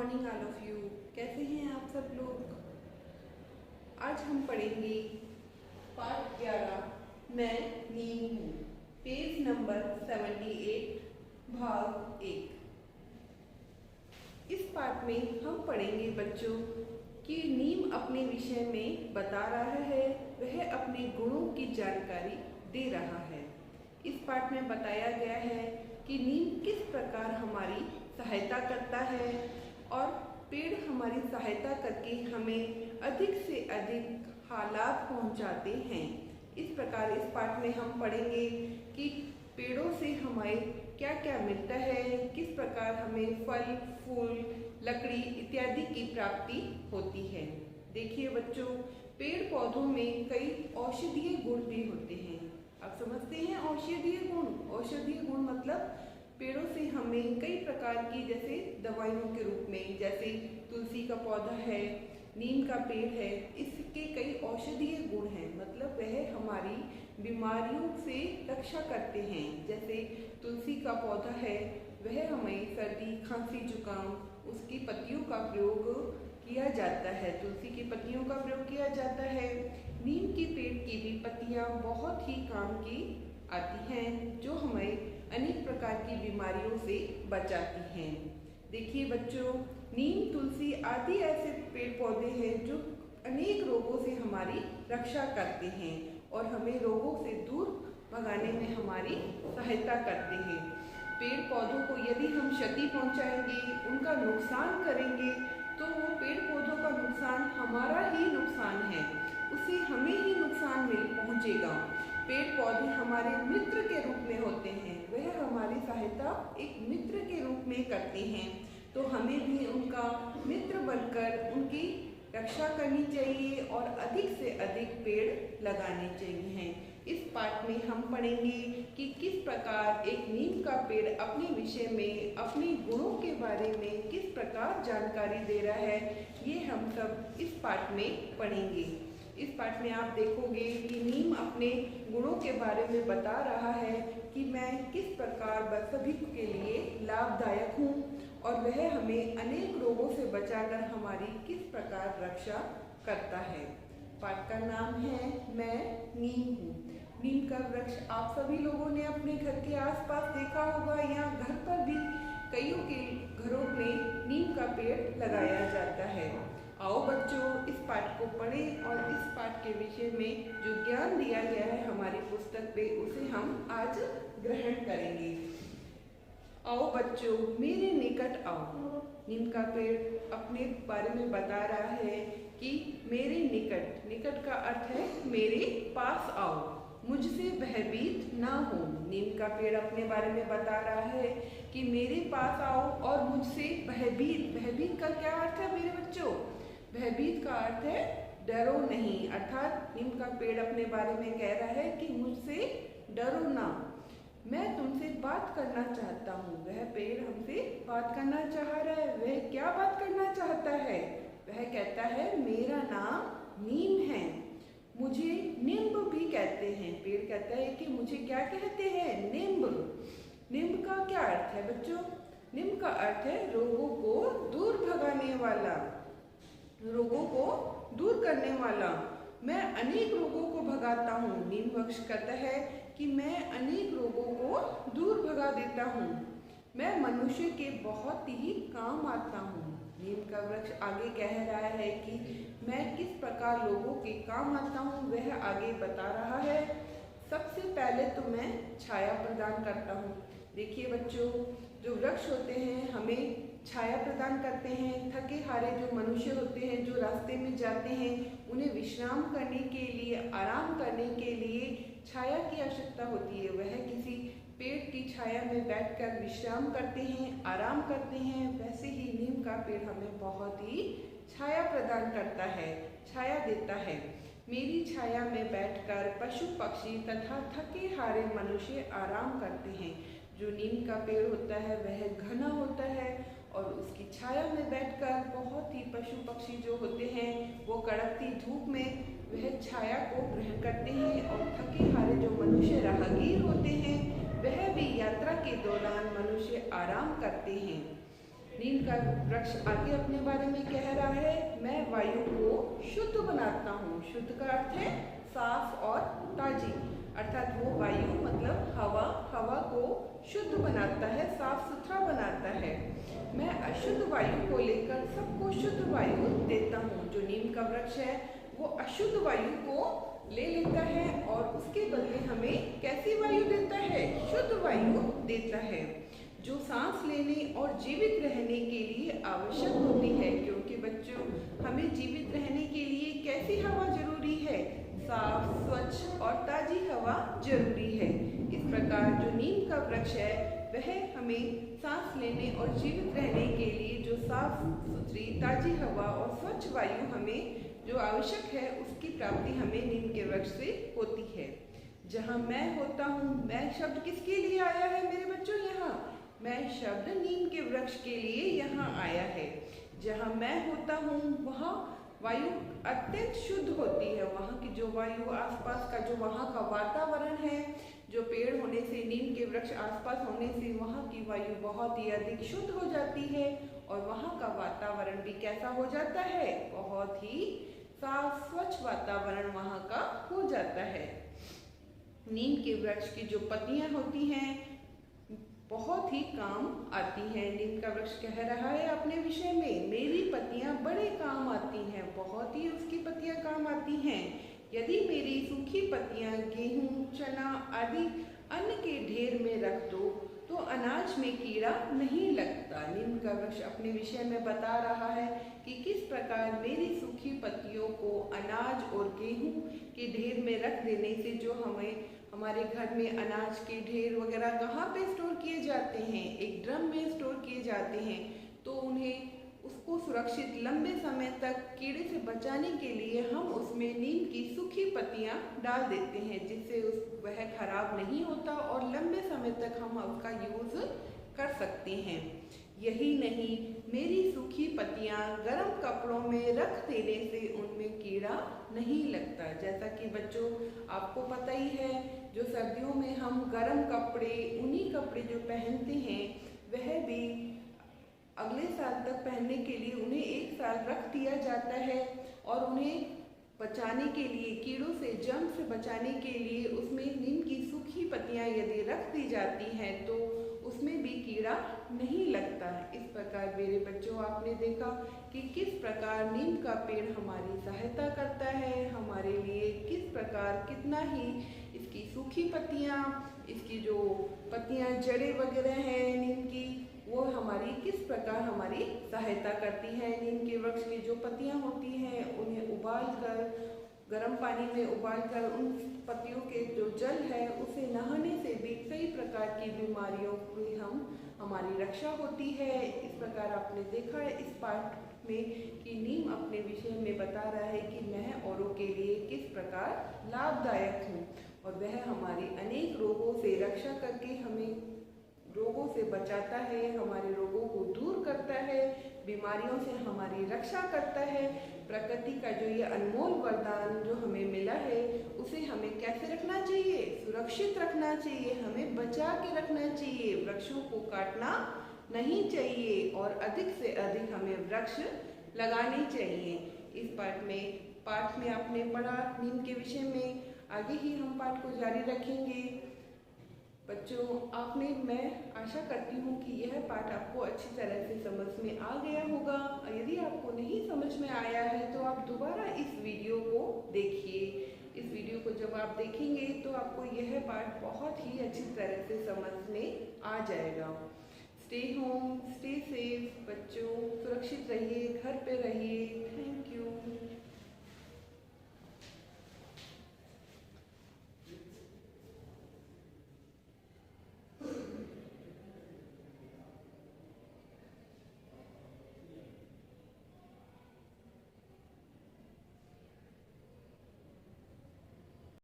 Morning all of you. कैसे हैं आप सब लोग। आज हम पढ़ेंगे पाठ 11 मैं नीम हूँ, पेज नंबर 78 भाग 1। इस पाठ में हम पढ़ेंगे बच्चों कि नीम अपने विषय में बता रहा है, वह अपने गुणों की जानकारी दे रहा है। इस पाठ में बताया गया है कि नीम किस प्रकार हमारी सहायता करता है और पेड़ हमारी सहायता करके हमें अधिक से अधिक लाभ पहुंचाते हैं। इस प्रकार इस पाठ में हम पढ़ेंगे कि पेड़ों से हमें क्या क्या मिलता है, किस प्रकार हमें फल, फूल, लकड़ी इत्यादि की प्राप्ति होती है। देखिए बच्चों, पेड़ पौधों में कई औषधीय गुण भी होते हैं। आप समझते हैं औषधीय गुण। औषधीय गुण मतलब पेड़ों से हमें कई प्रकार की जैसे दवाइयों के रूप में, जैसे तुलसी का पौधा है, नीम का पेड़ है, इसके कई औषधीय गुण हैं। मतलब वह हमारी बीमारियों से रक्षा करते हैं। जैसे तुलसी का पौधा है, वह हमें सर्दी, खांसी, जुकाम, उसकी पत्तियों का प्रयोग किया जाता है। तुलसी की पत्तियों का प्रयोग किया जाता है। नीम की पेड़ की भी पत्तियां बहुत ही काम की आती हैं, जो हमें अनेक प्रकार की बीमारियों से बचाती हैं। देखिए बच्चों, नीम, तुलसी आदि ऐसे पेड़ पौधे हैं जो अनेक रोगों से हमारी रक्षा करते हैं और हमें रोगों से दूर भगाने में हमारी सहायता करते हैं। पेड़ पौधों को यदि हम क्षति पहुंचाएंगे, उनका नुकसान करेंगे, तो वो पेड़ पौधों का नुकसान हमारा ही नुकसान है, उससे हमें ही नुकसान पहुंचेगा। पेड़ पौधे हमारे मित्र के रूप में होते हैं, वह हमारी सहायता एक मित्र के रूप में करते हैं, तो हमें भी उनका मित्र बनकर उनकी रक्षा करनी चाहिए और अधिक से अधिक पेड़ लगाने चाहिए। इस पाठ में हम पढ़ेंगे कि किस प्रकार एक नीम का पेड़ अपने विषय में, अपने गुणों के बारे में किस प्रकार जानकारी दे रहा है, ये हम सब इस पाठ में पढ़ेंगे। इस पाठ में आप देखोगे कि नीम अपने गुणों के बारे में बता रहा है कि मैं किस प्रकार सभी के लिए लाभदायक हूँ और वह हमें अनेक रोगों से बचाकर हमारी किस प्रकार रक्षा करता है। पाठ का नाम है मैं नीम हूँ। नीम का वृक्ष आप सभी लोगों ने अपने घर के आसपास देखा होगा, या घर पर भी कईयों के घरों में नीम का पेड़ लगाया जाता है। आओ बच्चों, इस पाठ को पढ़ें और इस पाठ के विषय में जो ज्ञान दिया गया है हमारी पुस्तक पे, उसे हम आज ग्रहण करेंगे। आओ बच्चों, मेरे निकट आओ। नीम का पेड़ अपने बारे में बता रहा है कि मेरे निकट, निकट का अर्थ है मेरे पास आओ, मुझसे भयभीत ना हो। नीम का पेड़ अपने बारे में बता रहा है कि मेरे पास आओ और मुझसे भयभीत, भयभीत का क्या अर्थ है मेरे बच्चों? भयभीत का अर्थ है डरो नहीं। अर्थात नीम का पेड़ अपने बारे में कह रहा है कि मुझसे डरो ना, मैं तुमसे बात करना चाहता हूँ। वह पेड़ हमसे बात करना चाह रहा है। वह क्या बात करना चाहता है? वह कहता है मेरा नाम नीम है, मुझे निम्ब भी कहते हैं। पेड़ कहता है कि मुझे क्या कहते हैं? निम्ब। निम्ब का क्या अर्थ है बच्चों? निम्ब का अर्थ है रोगों को दूर भगाने वाला, रोगों को दूर करने वाला। मैं अनेक रोगों को भगाता हूँ। नीम वृक्ष कहता है कि मैं अनेक रोगों को दूर भगा देता हूँ, मैं मनुष्य के बहुत ही काम आता हूँ। नीम का वृक्ष आगे कह रहा है कि मैं किस प्रकार लोगों के काम आता हूँ, वह आगे बता रहा है। सबसे पहले तो मैं छाया प्रदान करता हूँ। देखिए बच्चों, जो वृक्ष होते हैं हमें छाया प्रदान करते हैं। थके हारे जो मनुष्य होते हैं, जो रास्ते में जाते हैं, उन्हें विश्राम करने के लिए, आराम करने के लिए छाया की आवश्यकता होती है। वह किसी पेड़ की छाया में बैठकर विश्राम करते हैं, आराम करते हैं। वैसे ही नीम का पेड़ हमें बहुत ही छाया प्रदान करता है, छाया देता है। मेरी छाया में बैठकर पशु पक्षी तथा थके हारे मनुष्य आराम करते हैं। जो नीम का पेड़ होता है वह घना होता है और उसकी छाया में बैठकर बहुत ही पशु पक्षी जो होते हैं वो कड़कती धूप में वह छाया को ग्रहण करते हैं और थके हारे जो मनुष्य राहगीर होते हैं वह भी यात्रा के दौरान मनुष्य आराम करते हैं। नीम का वृक्ष आगे अपने बारे में कह रहा है, मैं वायु को शुद्ध बनाता हूँ। शुद्ध का अर्थ है साफ और ताजी, अर्थात वो वायु मतलब हवा, हवा को शुद्ध बनाता है, साफ सुथरा बनाता है। मैं अशुद्ध वायु को लेकर सबको शुद्ध वायु देता हूँ। जो नीम का वृक्ष है वो अशुद्ध वायु को ले लेता है और उसके बदले हमें कैसी वायु देता है? शुद्ध वायु देता है, जो सांस लेने और जीवित रहने के लिए आवश्यक होती है। क्योंकि बच्चों, हमें जीवित रहने के लिए कैसी हवा जरूरी है? साफ, स्वच्छ और ताजी हवा जरूरी है। इस प्रकार जो नीम का वृक्ष है वह हमें सांस लेने और जीवित रहने के लिए जो साफ सुथरी ताजी हवा और स्वच्छ वायु हमें जो आवश्यक है उसकी प्राप्ति हमें नीम के वृक्ष से होती है। जहाँ मैं होता हूँ, मैं शब्द किसके लिए आया है मेरे बच्चों? यहाँ मैं शब्द नीम के वृक्ष के लिए यहाँ आया है। जहाँ मैं होता हूँ वहाँ वायु अत्यंत शुद्ध होती है। वहाँ की जो वायु, आसपास का जो वहाँ का वातावरण है, जो पेड़ होने से, नीम के वृक्ष आसपास होने से वहाँ की वायु बहुत ही अधिक शुद्ध हो जाती है और वहाँ का वातावरण भी कैसा हो जाता है? बहुत ही साफ स्वच्छ वातावरण वहाँ का हो जाता है। नीम के वृक्ष की जो पत्तियाँ होती हैं बहुत ही काम आती हैं। नीम का वृक्ष कह रहा है अपने विषय में, मेरी पत्तियां बड़े काम आती हैं, बहुत ही उसकी पत्तियां काम आती हैं। यदि मेरी सूखी पत्तियां गेहूं, चना आदि अन्न के ढेर में रख दो तो अनाज में कीड़ा नहीं लगता। नीम का वृक्ष अपने विषय में बता रहा है कि किस प्रकार मेरी सूखी पत्तियों को अनाज और गेहूं के ढेर में रख देने से जो हमारे घर में अनाज के ढेर वगैरह कहाँ पे स्टोर किए जाते हैं? एक ड्रम में स्टोर किए जाते हैं। तो उन्हें उसको सुरक्षित लंबे समय तक कीड़े से बचाने के लिए हम उसमें नीम की सूखी पत्तियां डाल देते हैं, जिससे वह खराब नहीं होता और लंबे समय तक हम उसका यूज कर सकते हैं। यही नहीं, मेरी सूखी पत्तियां गर्म कपड़ों में रख देने से उनमें कीड़ा नहीं लगता। जैसा कि बच्चों आपको पता ही है, जो सर्दियों में हम गर्म कपड़े, ऊनी कपड़े जो पहनते हैं वह भी अगले साल तक पहनने के लिए उन्हें एक साल रख दिया जाता है और उन्हें बचाने के लिए, कीड़ों से, जंग से बचाने के लिए उसमें नीम की सूखी पत्तियां यदि रख दी जाती हैं तो उसमें भी कीड़ा नहीं लगता। इस प्रकार मेरे बच्चों आपने देखा कि किस प्रकार नीम का पेड़ हमारी सहायता करता है, हमारे लिए किस प्रकार, कितना ही इसकी सूखी पत्तियां, इसकी जो पत्तियां, जड़ें वगैरह हैं नीम की, वो हमारी किस प्रकार हमारी सहायता करती हैं। नीम के वृक्ष की जो पत्तियां होती हैं उन्हें उबाल कर, गर्म पानी में उबाल कर, उन पत्तियों के जो जल है उसे नहाने से भी कई प्रकार की बीमारियों की हमारी रक्षा होती है। इस प्रकार आपने देखा है इस पाठ में कि नीम अपने विषय में बता रहा है कि मैं औरों के लिए किस प्रकार लाभदायक हूँ और वह हमारी अनेक रोगों से रक्षा करके हमें रोगों से बचाता है, हमारे रोगों को दूर करता है, बीमारियों से हमारी रक्षा करता है। प्रकृति का जो ये अनमोल वरदान जो हमें मिला है उसे हमें कैसे रखना चाहिए? सुरक्षित रखना चाहिए, हमें बचा के रखना चाहिए। वृक्षों को काटना नहीं चाहिए और अधिक से अधिक हमें वृक्ष लगाने चाहिए। इस पाठ में आपने पढ़ा नीम के विषय में, आगे ही हम पाठ को जारी रखेंगे। बच्चों मैं आशा करती हूँ कि यह पाठ आपको अच्छी तरह से समझ में आ गया होगा। यदि आपको नहीं समझ में आया है तो आप दोबारा इस वीडियो को देखिए। इस वीडियो को जब आप देखेंगे तो आपको यह पाठ बहुत ही अच्छी तरह से समझ में आ जाएगा। Stay home, stay safe.